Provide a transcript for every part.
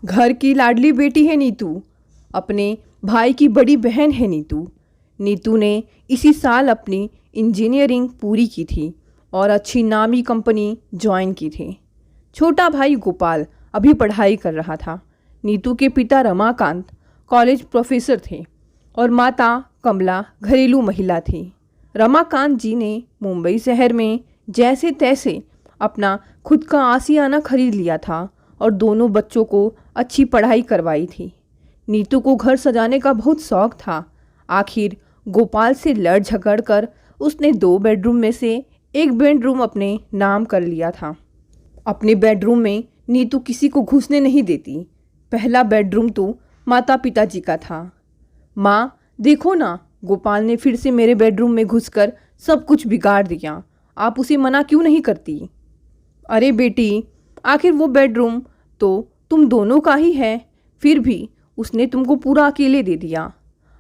घर की लाडली बेटी है नीतू, अपने भाई की बड़ी बहन है नीतू। नीतू ने इसी साल अपनी इंजीनियरिंग पूरी की थी और अच्छी नामी कंपनी ज्वाइन की थी। छोटा भाई गोपाल अभी पढ़ाई कर रहा था। नीतू के पिता रमाकांत कॉलेज प्रोफेसर थे और माता कमला घरेलू महिला थी। रमाकांत जी ने मुंबई शहर में जैसे तैसे अपना खुद का आशियाना खरीद लिया था और दोनों बच्चों को अच्छी पढ़ाई करवाई थी। नीतू को घर सजाने का बहुत शौक था। आखिर गोपाल से लड़ झगड़ कर उसने 2 बेडरूम में से एक बेडरूम अपने नाम कर लिया था। अपने बेडरूम में नीतू किसी को घुसने नहीं देती। पहला बेडरूम तो माता पिताजी का था। माँ देखो ना, गोपाल ने फिर से मेरे बेडरूम में घुसकर सब कुछ बिगाड़ दिया। आप उसे मना क्यों नहीं करती? अरे बेटी, आखिर वो बेडरूम तो तुम दोनों का ही है, फिर भी उसने तुमको पूरा अकेले दे दिया।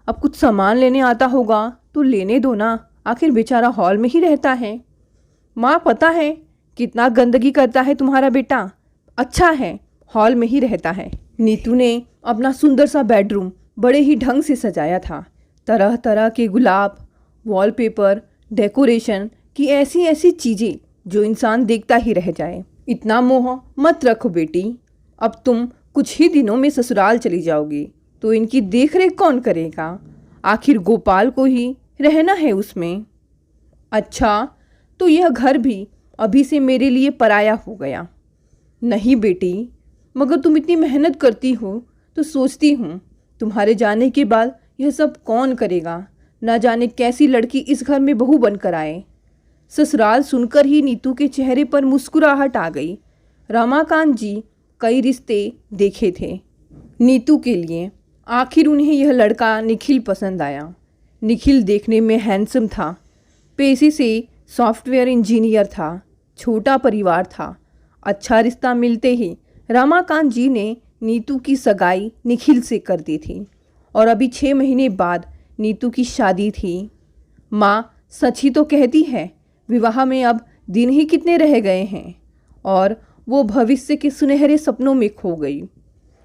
अब कुछ सामान लेने आता होगा तो लेने दो ना, आखिर बेचारा हॉल में ही रहता है। माँ पता है कितना गंदगी करता है तुम्हारा बेटा, अच्छा है हॉल में ही रहता है। नीतू ने अपना सुंदर सा बेडरूम बड़े ही ढंग से सजाया था। तरह तरह के गुलाब, वॉलपेपर, डेकोरेशन की ऐसी ऐसी चीज़ें जो इंसान देखता ही रह जाए। इतना मोह मत रखो बेटी, अब तुम कुछ ही दिनों में ससुराल चली जाओगी तो इनकी देखरेख कौन करेगा? आखिर गोपाल को ही रहना है उसमें। अच्छा, तो यह घर भी अभी से मेरे लिए पराया हो गया? नहीं बेटी, मगर तुम इतनी मेहनत करती हो तो सोचती हूँ तुम्हारे जाने के बाद यह सब कौन करेगा? ना जाने कैसी लड़की इस घर में बहू बनकर आए। ससुराल सुनकर ही नीतू के चेहरे पर मुस्कुराहट आ गई। रमाकांत जी कई रिश्ते देखे थे नीतू के लिए, आखिर उन्हें यह लड़का निखिल पसंद आया। निखिल देखने में हैंडसम था, पेशे से सॉफ्टवेयर इंजीनियर था, छोटा परिवार था। अच्छा रिश्ता मिलते ही रमाकांत जी ने नीतू की सगाई निखिल से कर दी थी और अभी 6 महीने बाद नीतू की शादी थी। माँ सच ही तो कहती है, विवाह में अब दिन ही कितने रह गए हैं। और वो भविष्य के सुनहरे सपनों में खो गई।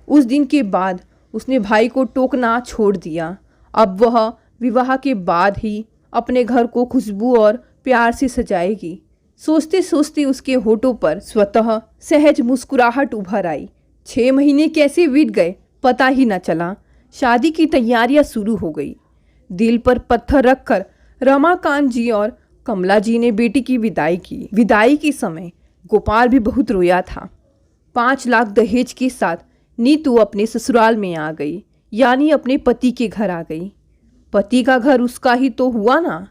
उस दिन के बाद उसने भाई को टोकना छोड़ दिया। अब वह विवाह के बाद ही अपने घर को खुशबू और प्यार से सजाएगी। सोचते सोचते उसके होठों पर स्वतः सहज मुस्कुराहट उभर आई। 6 महीने कैसे बीत गए पता ही न चला। शादी की तैयारियां शुरू हो गई। दिल पर पत्थर रखकर रमाकांत जी और कमला जी ने बेटी की विदाई की। विदाई के समय गोपाल भी बहुत रोया था। 5 लाख दहेज के साथ नीतू अपने ससुराल में आ गई, यानी अपने पति के घर आ गई। पति का घर उसका ही तो हुआ ना।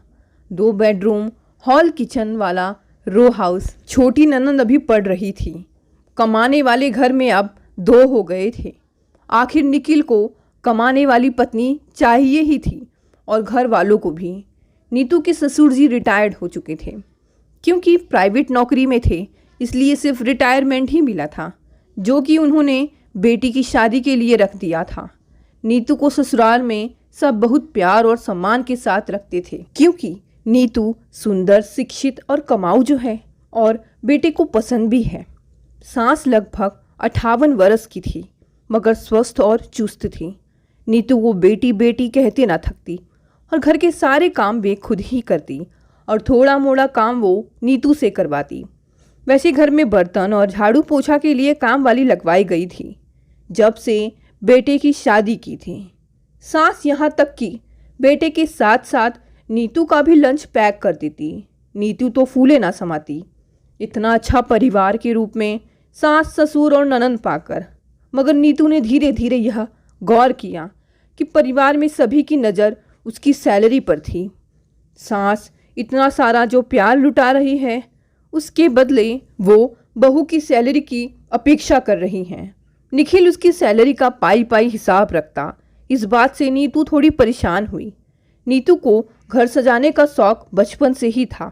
2 बेडरूम, हॉल, किचन वाला रो हाउस। छोटी ननंद अभी पढ़ रही थी। कमाने वाले घर में अब 2 हो गए थे। आखिर निखिल को कमाने वाली पत्नी चाहिए ही थी और घर वालों को भी। नीतू के ससुर जी रिटायर्ड हो चुके थे। क्योंकि प्राइवेट नौकरी में थे इसलिए सिर्फ रिटायरमेंट ही मिला था, जो कि उन्होंने बेटी की शादी के लिए रख दिया था। नीतू को ससुराल में सब बहुत प्यार और सम्मान के साथ रखते थे, क्योंकि नीतू सुंदर, शिक्षित और कमाऊ जो है और बेटे को पसंद भी है। सास लगभग 58 वर्ष की थी, मगर स्वस्थ और चुस्त थी। नीतू वो बेटी बेटी कहते ना थकती और घर के सारे काम वे खुद ही करती और थोड़ा मोड़ा काम वो नीतू से करवाती। वैसे घर में बर्तन और झाड़ू पोछा के लिए काम वाली लगवाई गई थी जब से बेटे की शादी की थी। सास यहाँ तक कि बेटे के साथ साथ नीतू का भी लंच पैक कर देती। नीतू तो फूले ना समाती इतना अच्छा परिवार के रूप में सास, ससुर और ननंद पाकर। मगर नीतू ने धीरे धीरे यह गौर किया कि परिवार में सभी की नज़र उसकी सैलरी पर थी। सास इतना सारा जो प्यार लुटा रही है, उसके बदले वो बहू की सैलरी की अपेक्षा कर रही हैं। निखिल उसकी सैलरी का पाई पाई हिसाब रखता। इस बात से नीतू थोड़ी परेशान हुई। नीतू को घर सजाने का शौक बचपन से ही था।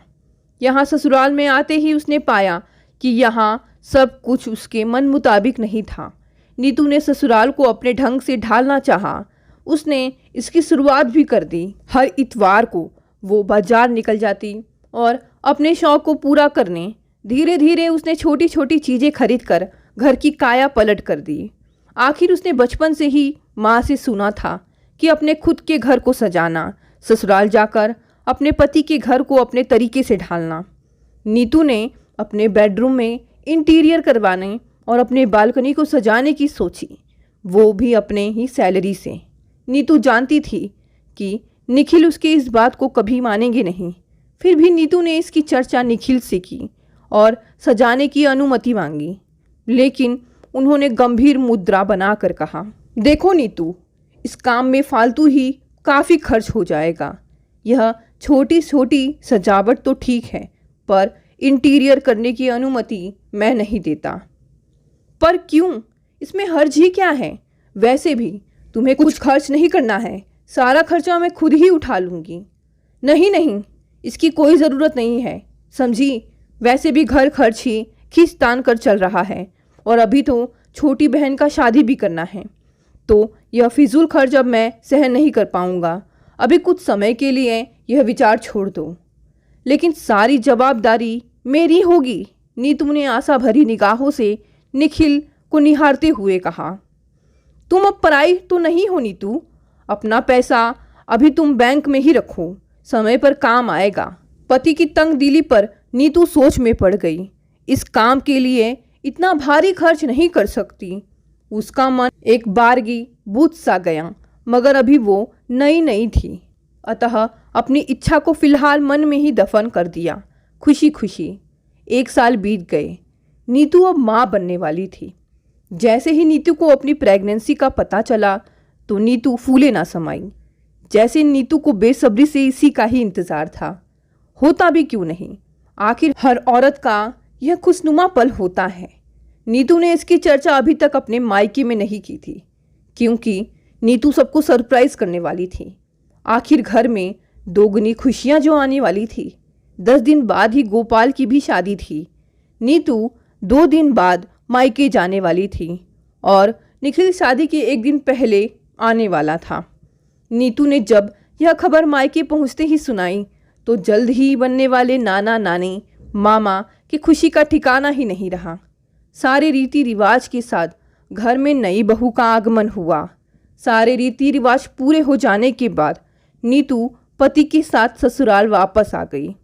यहाँ ससुराल में आते ही उसने पाया कि यहाँ सब कुछ उसके मन मुताबिक नहीं था। नीतू ने ससुराल को अपने ढंग से ढालना चाहा। उसने इसकी शुरुआत भी कर दी। हर इतवार को वो बाजार निकल जाती और अपने शौक को पूरा करने धीरे धीरे उसने छोटी छोटी चीज़ें खरीद कर घर की काया पलट कर दी। आखिर उसने बचपन से ही माँ से सुना था कि अपने खुद के घर को सजाना, ससुराल जाकर अपने पति के घर को अपने तरीके से ढालना। नीतू ने अपने बेडरूम में इंटीरियर करवाने और अपने बालकनी को सजाने की सोची, वो भी अपने ही सैलरी से। नीतू जानती थी कि निखिल उसके इस बात को कभी मानेंगे नहीं, फिर भी नीतू ने इसकी चर्चा निखिल से की और सजाने की अनुमति मांगी। लेकिन उन्होंने गंभीर मुद्रा बनाकर कहा, देखो नीतू, इस काम में फालतू ही काफ़ी खर्च हो जाएगा। यह छोटी छोटी सजावट तो ठीक है, पर इंटीरियर करने की अनुमति मैं नहीं देता। पर क्यों? इसमें हर्ज ही क्या है? वैसे भी तुम्हें कुछ खर्च नहीं करना है, सारा खर्चा मैं खुद ही उठा लूँगी। नहीं नहीं, इसकी कोई ज़रूरत नहीं है, समझी? वैसे भी घर खर्च ही खींचतान कर चल रहा है और अभी तो छोटी बहन का शादी भी करना है, तो यह फिजूल खर्च अब मैं सहन नहीं कर पाऊँगा। अभी कुछ समय के लिए यह विचार छोड़ दो। लेकिन सारी जवाबदारी मेरी होगी, नीतू ने आशा भरी निगाहों से निखिल को निहारते हुए कहा। तुम अब पराई तो नहीं हो नीतू, अपना पैसा अभी तुम बैंक में ही रखो, समय पर काम आएगा। पति की तंग दिली पर नीतू सोच में पड़ गई। इस काम के लिए इतना भारी खर्च नहीं कर सकती। उसका मन एक बारगी बूझ सा गया, मगर अभी वो नई नई थी, अतः अपनी इच्छा को फिलहाल मन में ही दफन कर दिया। खुशी खुशी 1 साल बीत गए। नीतू अब माँ बनने वाली थी। जैसे ही नीतू को अपनी प्रेगनेंसी का पता चला तो नीतू फूले ना समाई। जैसे नीतू को बेसब्री से इसी का ही इंतज़ार था। होता भी क्यों नहीं, आखिर हर औरत का यह खुशनुमा पल होता है। नीतू ने इसकी चर्चा अभी तक अपने मायके में नहीं की थी, क्योंकि नीतू सबको सरप्राइज करने वाली थी। आखिर घर में दोगुनी खुशियाँ जो आने वाली थी। 10 दिन बाद ही गोपाल की भी शादी थी। नीतू 2 दिन बाद मायके जाने वाली थी और निखिल शादी के 1 दिन पहले आने वाला था। नीतू ने जब यह खबर मायके पहुंचते ही सुनाई तो जल्द ही बनने वाले नाना नानी मामा की खुशी का ठिकाना ही नहीं रहा। सारे रीति रिवाज के साथ घर में नई बहू का आगमन हुआ। सारे रीति रिवाज पूरे हो जाने के बाद नीतू पति के साथ ससुराल वापस आ गई।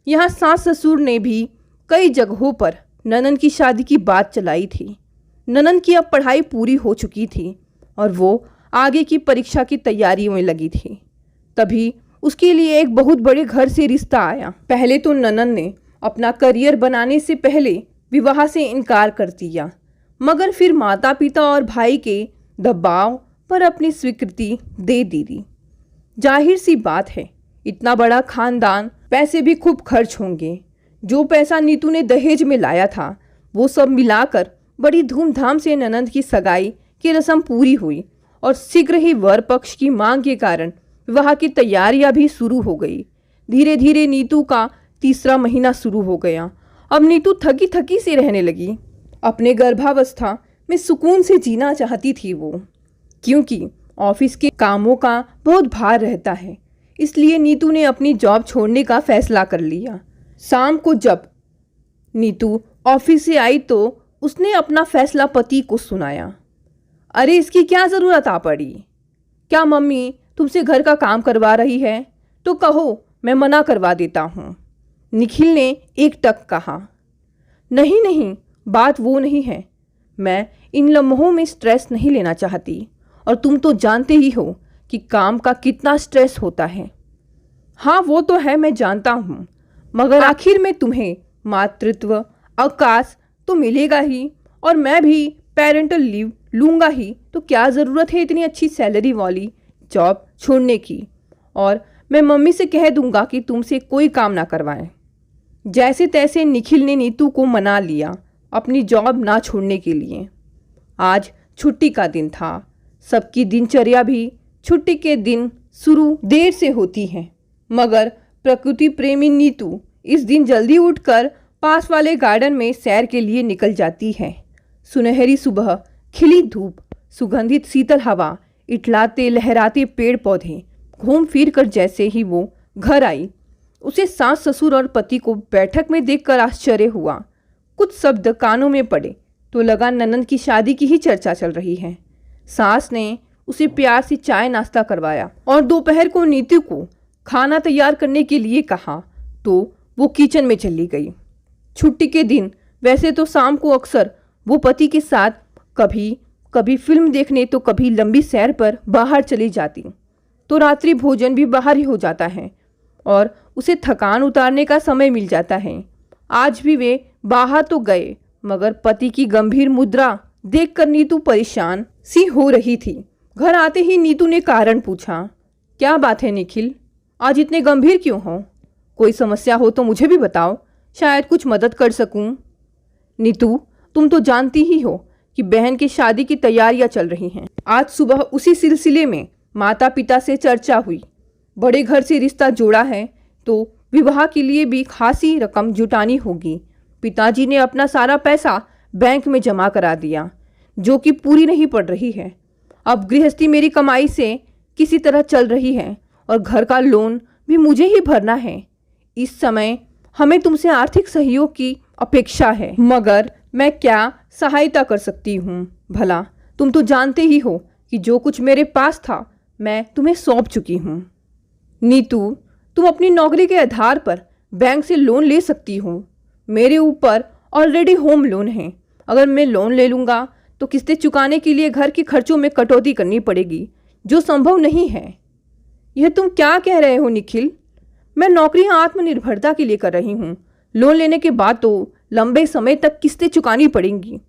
यहाँ सास ससुर ने भी कई जगहों पर ननन की शादी की बात चलाई थी। ननन की अब पढ़ाई पूरी हो चुकी थी और वो आगे की परीक्षा की तैयारियों में लगी थी। तभी उसके लिए एक बहुत बड़े घर से रिश्ता आया। पहले तो ननन ने अपना करियर बनाने से पहले विवाह से इनकार कर दिया, मगर फिर माता पिता और भाई के दबाव पर अपनी स्वीकृति दे दी। जाहिर सी बात है, इतना बड़ा खानदान, पैसे भी खूब खर्च होंगे। जो पैसा नीतू ने दहेज में लाया था वो सब मिलाकर बड़ी धूमधाम से ननद की सगाई की रस्म पूरी हुई और शीघ्र ही वर पक्ष की मांग के कारण विवाह की तैयारियां भी शुरू हो गई। धीरे धीरे नीतू का 3रा महीना शुरू हो गया। अब नीतू थकी थकी से रहने लगी। अपने गर्भावस्था में सुकून से जीना चाहती थी वो, क्योंकि ऑफिस के कामों का बहुत भार रहता है। इसलिए नीतू ने अपनी जॉब छोड़ने का फैसला कर लिया। शाम को जब नीतू ऑफिस से आई तो उसने अपना फैसला पति को सुनाया। अरे इसकी क्या ज़रूरत आ पड़ी? क्या मम्मी तुमसे घर का काम करवा रही है तो कहो, मैं मना करवा देता हूँ। निखिल ने एक टक कहा। नहीं नहीं, बात वो नहीं है। मैं इन लम्हों में स्ट्रेस नहीं लेना चाहती और तुम तो जानते ही हो कि काम का कितना स्ट्रेस होता है। हाँ वो तो है, मैं जानता हूँ, मगर आखिर में तुम्हें मातृत्व अवकाश तो मिलेगा ही और मैं भी पेरेंटल लीव लूँगा ही, तो क्या ज़रूरत है इतनी अच्छी सैलरी वाली जॉब छोड़ने की। और मैं मम्मी से कह दूँगा कि तुमसे कोई काम ना करवाएं। जैसे तैसे निखिल ने नीतू को मना लिया अपनी जॉब ना छोड़ने के लिए। आज छुट्टी का दिन था। सबकी दिनचर्या भी छुट्टी के दिन शुरू देर से होती है, मगर प्रकृति प्रेमी नीतू इस दिन जल्दी उठकर पास वाले गार्डन में सैर के लिए निकल जाती है। सुनहरी सुबह, खिली धूप, सुगंधित शीतल हवा, इटलाते लहराते पेड़ पौधे, घूम फिर कर जैसे ही वो घर आई, उसे सास ससुर और पति को बैठक में देखकर आश्चर्य हुआ। कुछ शब्द कानों में पड़े तो लगा ननंद की शादी की ही चर्चा चल रही है। सास ने उसे प्यार से चाय नाश्ता करवाया और दोपहर को नीतू को खाना तैयार करने के लिए कहा तो वो किचन में चली गई। छुट्टी के दिन वैसे तो शाम को अक्सर वो पति के साथ कभी कभी फिल्म देखने तो कभी लंबी सैर पर बाहर चली जाती, तो रात्रि भोजन भी बाहर ही हो जाता है और उसे थकान उतारने का समय मिल जाता है। आज भी वे बाहर तो गए, मगर पति की गंभीर मुद्रा देखकर नीतू परेशान सी हो रही थी। घर आते ही नीतू ने कारण पूछा, क्या बात है निखिल, आज इतने गंभीर क्यों हो? कोई समस्या हो तो मुझे भी बताओ, शायद कुछ मदद कर सकूं। नीतू, तुम तो जानती ही हो कि बहन की शादी की तैयारियां चल रही हैं। आज सुबह उसी सिलसिले में माता पिता से चर्चा हुई। बड़े घर से रिश्ता जोड़ा है तो विवाह के लिए भी खासी रकम जुटानी होगी। पिताजी ने अपना सारा पैसा बैंक में जमा करा दिया, जो कि पूरी नहीं पड़ रही है। अब गृहस्थी मेरी कमाई से किसी तरह चल रही है और घर का लोन भी मुझे ही भरना है। इस समय हमें तुमसे आर्थिक सहयोग की अपेक्षा है, मगर मैं क्या सहायता कर सकती हूँ? भला तुम तो जानते ही हो कि जो कुछ मेरे पास था मैं तुम्हें सौंप चुकी हूँ। नीतू, तुम अपनी नौकरी के आधार पर बैंक से लोन ले सकती हो। मेरे ऊपर ऑलरेडी होम लोन है। अगर मैं लोन ले लूँगा तो किस्तें चुकाने के लिए घर के खर्चों में कटौती करनी पड़ेगी, जो संभव नहीं है। यह तुम क्या कह रहे हो निखिल? मैं नौकरी आत्मनिर्भरता के लिए कर रही हूँ। लोन लेने के बाद तो लंबे समय तक किस्तें चुकानी पड़ेंगी।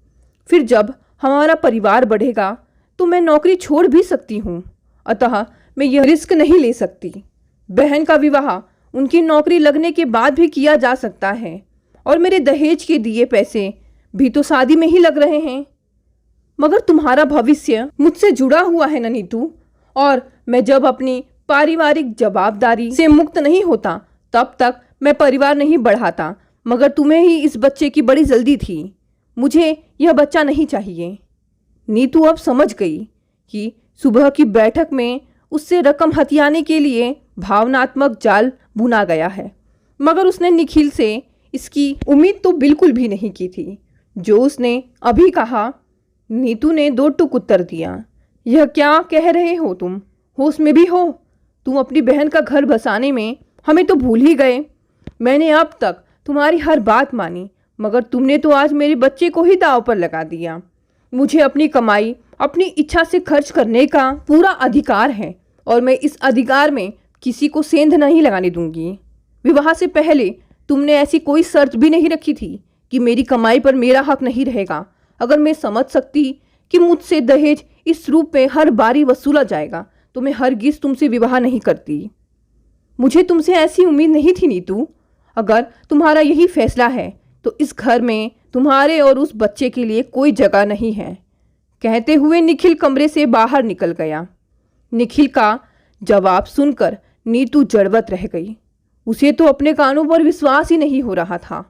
फिर जब हमारा परिवार बढ़ेगा तो मैं नौकरी छोड़ भी सकती हूँ। अतः मैं यह रिस्क नहीं ले सकती। बहन का विवाह उनकी नौकरी लगने के बाद भी किया जा सकता है और मेरे दहेज के दिए पैसे भी तो शादी में ही लग रहे हैं। मगर तुम्हारा भविष्य मुझसे जुड़ा हुआ है ना नीतू, और मैं जब अपनी पारिवारिक जवाबदारी से मुक्त नहीं होता तब तक मैं परिवार नहीं बढ़ाता। मगर तुम्हें ही इस बच्चे की बड़ी जल्दी थी। मुझे यह बच्चा नहीं चाहिए। नीतू अब समझ गई कि सुबह की बैठक में उससे रकम हथियाने के लिए भावनात्मक जाल बुना गया है, मगर उसने निखिल से इसकी उम्मीद तो बिल्कुल भी नहीं की थी। जो उसने अभी कहा, नीतू ने दो टुक उत्तर दिया। यह क्या कह रहे हो तुम? होश में भी हो? तुम अपनी बहन का घर बसाने में हमें तो भूल ही गए। मैंने अब तक तुम्हारी हर बात मानी, मगर तुमने तो आज मेरे बच्चे को ही दांव पर लगा दिया। मुझे अपनी कमाई अपनी इच्छा से खर्च करने का पूरा अधिकार है और मैं इस अधिकार में किसी को सेंध नहीं लगाने दूंगी। विवाह से पहले तुमने ऐसी कोई शर्त भी नहीं रखी थी कि मेरी कमाई पर मेरा हक नहीं रहेगा। अगर मैं समझ सकती कि मुझसे दहेज इस रूप में हर बारी वसूला जाएगा तो मैं हरगिज तुमसे विवाह नहीं करती। मुझे तुमसे ऐसी उम्मीद नहीं थी नीतू। अगर तुम्हारा यही फैसला है तो इस घर में तुम्हारे और उस बच्चे के लिए कोई जगह नहीं है। कहते हुए निखिल कमरे से बाहर निकल गया। निखिल का जवाब सुनकर नीतू जड़वत रह गई। उसे तो अपने कानों पर विश्वास ही नहीं हो रहा था।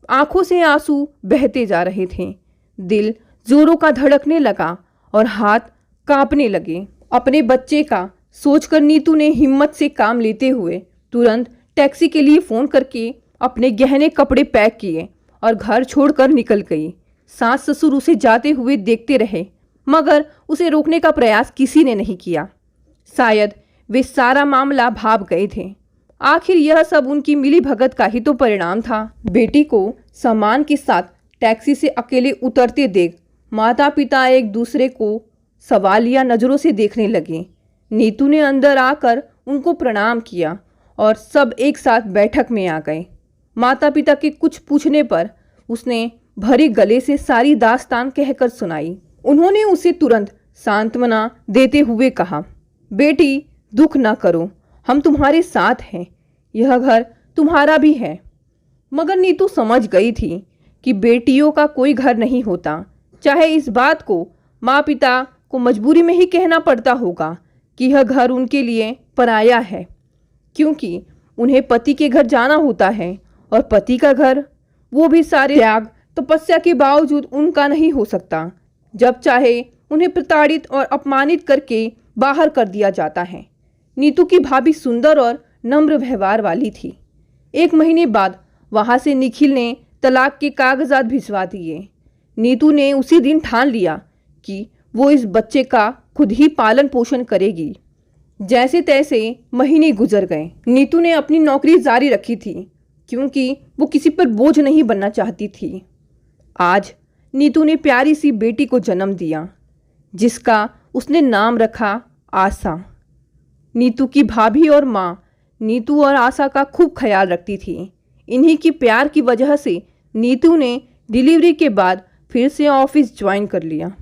आंखों से आंसू बहते जा रहे थे। दिल जोरों का धड़कने लगा और हाथ कांपने लगे। अपने बच्चे का सोचकर नीतू ने हिम्मत से काम लेते हुए तुरंत टैक्सी के लिए फ़ोन करके अपने गहने कपड़े पैक किए और घर छोड़कर निकल गई। सास ससुर उसे जाते हुए देखते रहे, मगर उसे रोकने का प्रयास किसी ने नहीं किया। शायद वे सारा मामला भाप गए थे। आखिर यह सब उनकी मिली भगत का ही तो परिणाम था। बेटी को सामान के साथ टैक्सी से अकेले उतरते देख माता पिता एक दूसरे को सवालिया नज़रों से देखने लगे। नीतू ने अंदर आकर उनको प्रणाम किया और सब एक साथ बैठक में आ गए। माता पिता के कुछ पूछने पर उसने भरे गले से सारी दास्तान कहकर सुनाई। उन्होंने उसे तुरंत सांत्वना देते हुए कहा, बेटी दुख ना करो, हम तुम्हारे साथ हैं, यह घर तुम्हारा भी है। मगर नीतू समझ गई थी कि बेटियों का कोई घर नहीं होता, चाहे इस बात को माँ पिता को मजबूरी में ही कहना पड़ता होगा कि यह घर उनके लिए पराया है, क्योंकि उन्हें पति के घर जाना होता है और पति का घर, वो भी सारे त्याग तपस्या के बावजूद उनका नहीं हो सकता। जब चाहे उन्हें प्रताड़ित और अपमानित करके बाहर कर दिया जाता है। नीतू की भाभी सुंदर और नम्र व्यवहार वाली थी। 1 महीने बाद वहाँ से निखिल ने तलाक के कागजात भिजवा दिए। नीतू ने उसी दिन ठान लिया कि वो इस बच्चे का खुद ही पालन पोषण करेगी। जैसे तैसे महीने गुजर गए। नीतू ने अपनी नौकरी जारी रखी थी क्योंकि वो किसी पर बोझ नहीं बनना चाहती थी। आज नीतू ने प्यारी सी बेटी को जन्म दिया जिसका उसने नाम रखा आशा। नीतू की भाभी और माँ नीतू और आशा का खूब ख्याल रखती थी। इन्हीं की प्यार की वजह से नीतू ने डिलीवरी के बाद फिर से ऑफिस ज्वाइन कर लिया।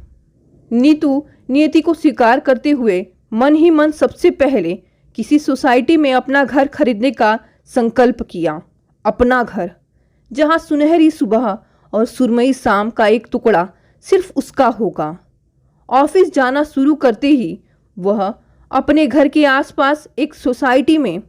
नीतू नियति को स्वीकार करते हुए मन ही मन सबसे पहले किसी सोसाइटी में अपना घर खरीदने का संकल्प किया। अपना घर जहां सुनहरी सुबह और सुरमई शाम का एक टुकड़ा सिर्फ उसका होगा। ऑफिस जाना शुरू करते ही वह अपने घर के आसपास एक सोसाइटी में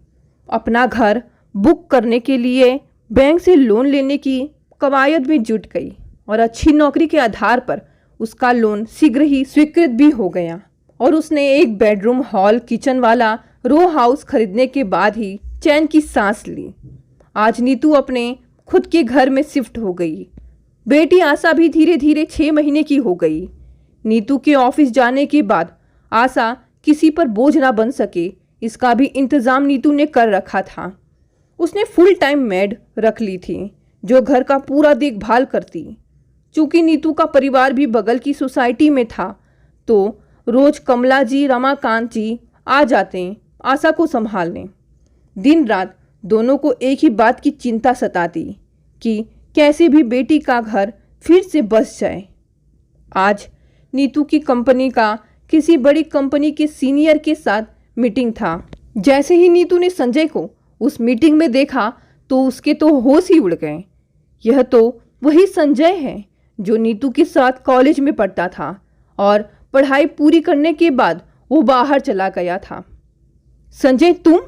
अपना घर बुक करने के लिए बैंक से लोन लेने की कवायद में जुट गई और अच्छी नौकरी के आधार पर उसका लोन शीघ्र ही स्वीकृत भी हो गया और उसने एक बेडरूम हॉल किचन वाला रो हाउस खरीदने के बाद ही चैन की सांस ली। आज नीतू अपने खुद के घर में शिफ्ट हो गई। बेटी आशा भी धीरे धीरे 6 महीने की हो गई। नीतू के ऑफिस जाने के बाद आशा किसी पर बोझ ना बन सके इसका भी इंतज़ाम नीतू ने कर रखा था। उसने फुल टाइम मेड रख ली थी जो घर का पूरा देखभाल करती। चूँकि नीतू का परिवार भी बगल की सोसाइटी में था तो रोज कमला जी रमाकांत जी आ जाते आशा को संभालने। दिन रात दोनों को एक ही बात की चिंता सताती कि कैसे भी बेटी का घर फिर से बस जाए। आज नीतू की कंपनी का किसी बड़ी कंपनी के सीनियर के साथ मीटिंग था। जैसे ही नीतू ने संजय को उस मीटिंग में देखा तो उसके तो होश ही उड़ गए। यह तो वही संजय है जो नीतू के साथ कॉलेज में पढ़ता था और पढ़ाई पूरी करने के बाद वो बाहर चला गया था। संजय तुम?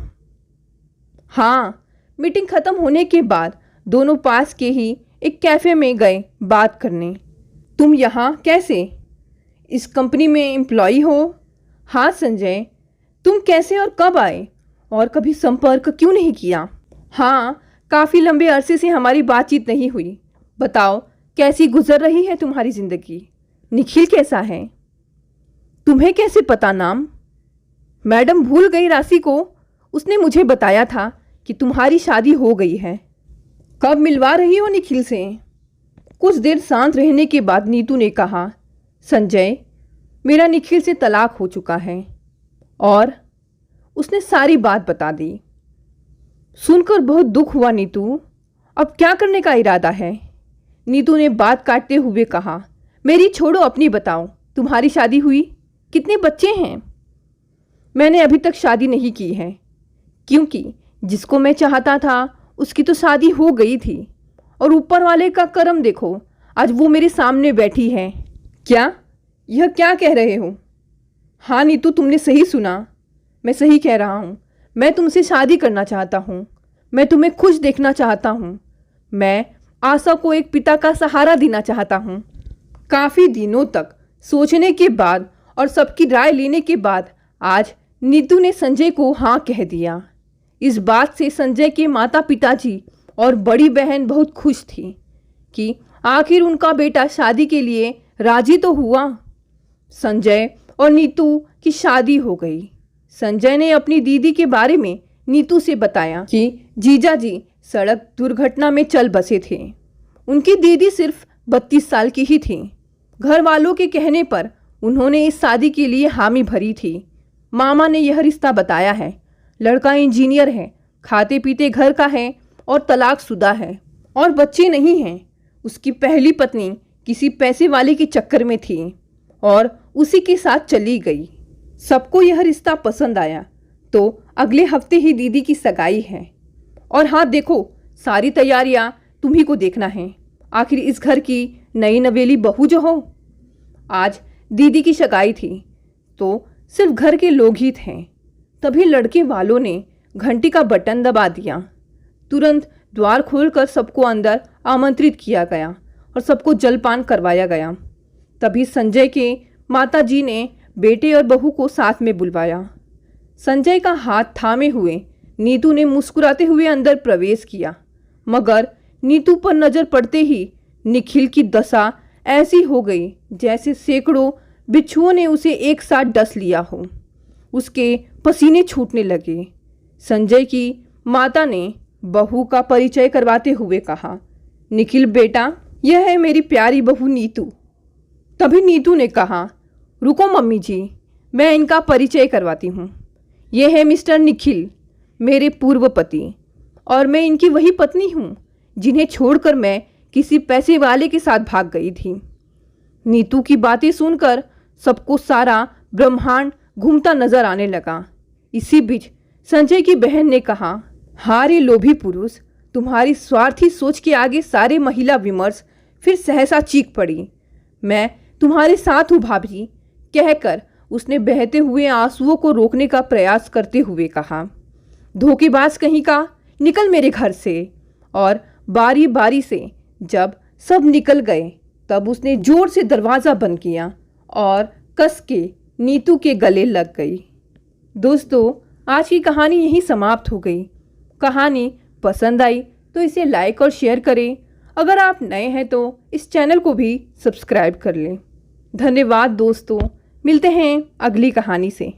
हाँ। मीटिंग खत्म होने के बाद दोनों पास के ही एक कैफ़े में गए बात करने। तुम यहाँ कैसे? इस कंपनी में एम्प्लॉई हो? हाँ संजय। तुम कैसे और कब आए और कभी संपर्क क्यों नहीं किया? हाँ, काफ़ी लंबे अरसे से हमारी बातचीत नहीं हुई। बताओ कैसी गुजर रही है तुम्हारी ज़िंदगी? निखिल कैसा है? तुम्हें कैसे पता नाम? मैडम भूल गई राशि को। उसने मुझे बताया था कि तुम्हारी शादी हो गई है। कब मिलवा रही हो निखिल से? कुछ देर शांत रहने के बाद नीतू ने कहा, संजय मेरा निखिल से तलाक हो चुका है। और उसने सारी बात बता दी। सुनकर बहुत दुख हुआ नीतू। अब क्या करने का इरादा है? नीतू ने बात काटते हुए कहा, मेरी छोड़ो अपनी बताओ। तुम्हारी शादी हुई? कितने बच्चे हैं? मैंने अभी तक शादी नहीं की है क्योंकि जिसको मैं चाहता था उसकी तो शादी हो गई थी और ऊपर वाले का करम देखो आज वो मेरे सामने बैठी है। क्या? यह क्या कह रहे हो? हाँ नीतू तुमने सही सुना। मैं सही कह रहा हूँ। मैं तुमसे शादी करना चाहता हूँ। मैं तुम्हें खुश देखना चाहता हूँ। मैं आशा को एक पिता का सहारा देना चाहता हूँ। काफ़ी दिनों तक सोचने के बाद और सबकी राय लेने के बाद आज नीतू ने संजय को हाँ कह दिया। इस बात से संजय के माता पिताजी और बड़ी बहन बहुत खुश थी कि आखिर उनका बेटा शादी के लिए राजी तो हुआ। संजय और नीतू की शादी हो गई। संजय ने अपनी दीदी के बारे में नीतू से बताया कि जीजाजी सड़क दुर्घटना में चल बसे थे। उनकी दीदी सिर्फ 32 साल की ही थी। घर वालों के कहने पर उन्होंने इस शादी के लिए हामी भरी थी। मामा ने यह रिश्ता बताया है। लड़का इंजीनियर है, खाते पीते घर का है और तलाकशुदा है और बच्चे नहीं हैं। उसकी पहली पत्नी किसी पैसे वाले के चक्कर में थी और उसी के साथ चली गई। सबको यह रिश्ता पसंद आया तो अगले हफ्ते ही दीदी की सगाई है। और हाँ देखो, सारी तैयारियां तुम्ही को देखना है। आखिर इस घर की नई नवेली बहू जो हो। आज दीदी की सगाई थी तो सिर्फ घर के लोग ही थे। तभी लड़के वालों ने घंटी का बटन दबा दिया। तुरंत द्वार खोलकर सबको अंदर आमंत्रित किया गया और सबको जलपान करवाया गया। तभी संजय के माताजी ने बेटे और बहू को साथ में बुलवाया। संजय का हाथ थामे हुए नीतू ने मुस्कुराते हुए अंदर प्रवेश किया, मगर नीतू पर नजर पड़ते ही निखिल की दशा ऐसी हो गई जैसे सैकड़ों बिच्छुओं ने उसे एक साथ डस लिया हो। उसके पसीने छूटने लगे। संजय की माता ने बहू का परिचय करवाते हुए कहा, निखिल बेटा, यह है मेरी प्यारी बहू नीतू। तभी नीतू ने कहा, रुको मम्मी जी, मैं इनका परिचय करवाती हूँ। यह है मिस्टर निखिल, मेरे पूर्व पति, और मैं इनकी वही पत्नी हूँ जिन्हें छोड़कर मैं किसी पैसे वाले के साथ भाग गई थी। नीतू की बातें सुनकर सबको सारा ब्रह्मांड घूमता नजर आने लगा। इसी बीच संजय की बहन ने कहा, हारे लोभी पुरुष, तुम्हारी स्वार्थी सोच के आगे सारे महिला विमर्श। फिर सहसा चीख पड़ी, मैं तुम्हारे साथ हूँ भाभी, कहकर उसने बहते हुए आंसुओं को रोकने का प्रयास करते हुए कहा, धोखेबाज कहीं का, निकल मेरे घर से। और बारी बारी से जब सब निकल गए तब उसने जोर से दरवाज़ा बंद किया और कस के नीतू के गले लग गई। दोस्तों, आज की कहानी यहीं समाप्त हो गई। कहानी पसंद आई तो इसे लाइक और शेयर करें। अगर आप नए हैं तो इस चैनल को भी सब्सक्राइब कर लें। धन्यवाद दोस्तों, मिलते हैं अगली कहानी से।